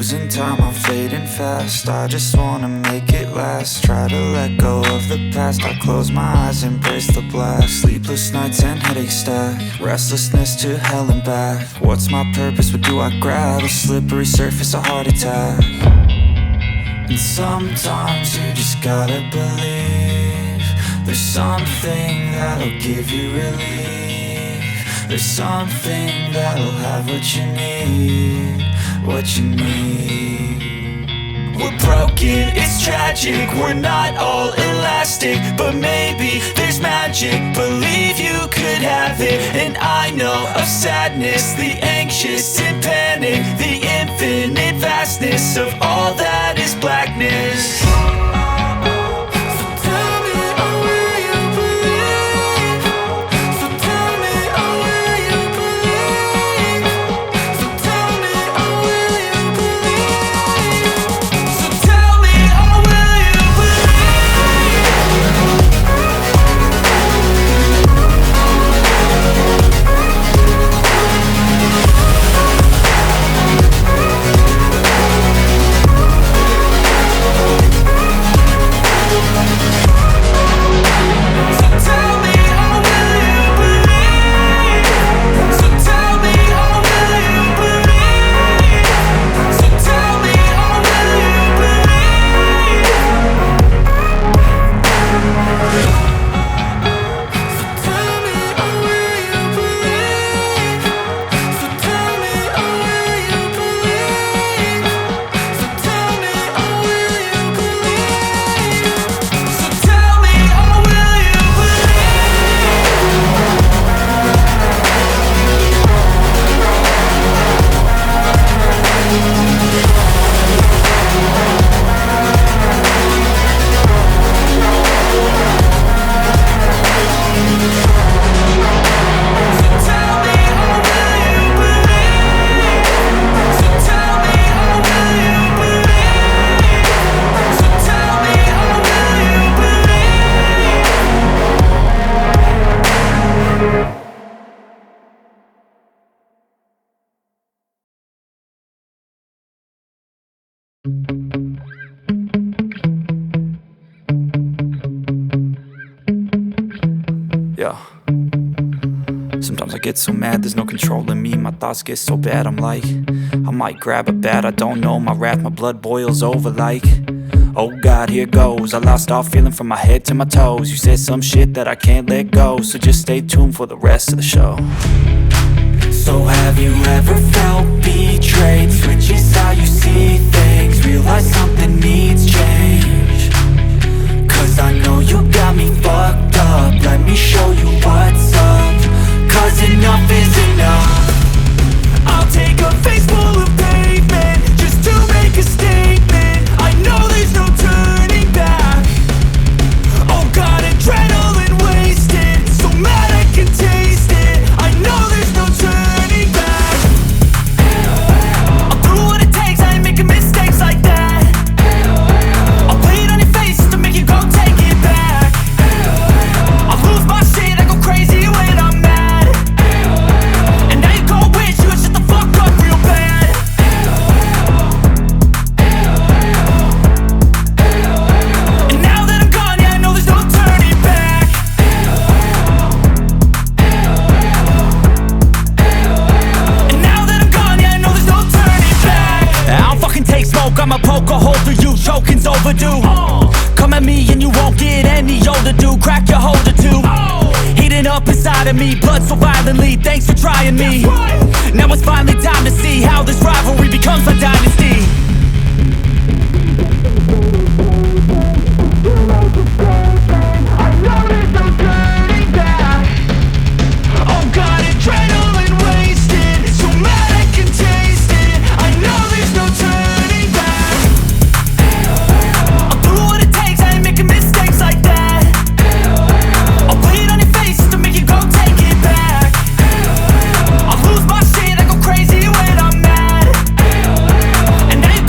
losing time, I'm fading fast. I just wanna make it last. Try to let go of the past. I close my eyes, embrace the blast. Sleepless nights and headaches stack. Restlessness to hell and back. What's my purpose, what do I grab? A slippery surface, a heart attack. And sometimes you just gotta believe there's something that'll give you relief. There's something that'll have what you need, what you need. We're broken, it's tragic, we're not all elastic, but maybe there's magic. Believe you could have it, and I know of sadness, the anxious and panic, the infinite vastness of all that is blackness. Yeah. Sometimes I get so mad, there's no controlling me. My thoughts get so bad, I'm like, I might grab a bat, I don't know. My wrath, my blood boils over like, oh God, here goes. I lost all feeling from my head to my toes. You said some shit that I can't let go, so just stay tuned for the rest of the show. So have you ever felt betrayed? Switches how you see things, realize something needs change. Cause I know you got me fucked up, let me show you what's up. Cause enough is enough. I'll take a face full of pavement just to make a statement. I know there's no turning back. Oh God, adrenaline wasted, so mad I can taste it. I know there's no turning back. I'll do what it takes, I ain't making mistakes like that. I'll play it on your face to make you go take it back. I'll lose my shit, I go crazy when I'm mad. And now you go wish you would shut the fuck up real bad. And now that I'm gone, yeah, I know there's no turning back. And now that I'm gone, yeah, I know there's no turning back. I don't fucking take smoke, I'ma poke a hole through you, choking's overdue. Come at me and you won't get any older, dude. Crack your holder too. Heating up inside of me, blood so violently. Thanks for trying me. Now it's finally time to see how this rivalry becomes a dynasty. I know there's no turning back. Oh God, adrenaline wasted, so mad I can taste it. I know there's no turning back. I'll do what it takes, I ain't making mistakes like that. I'll play it on your face to make you go take it back. I'll lose my shit, I go crazy when I'm mad. And now you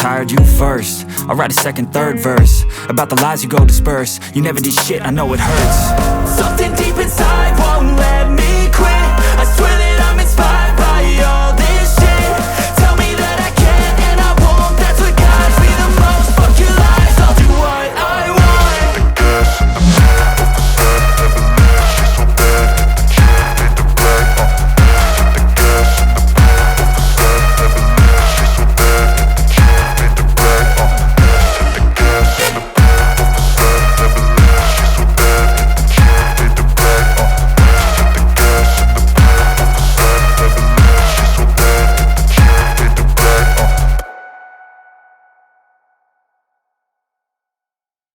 tired, you first. I'll write a second, third verse about the lies you go disperse. You never did shit, I know it hurts. Something deep inside won't let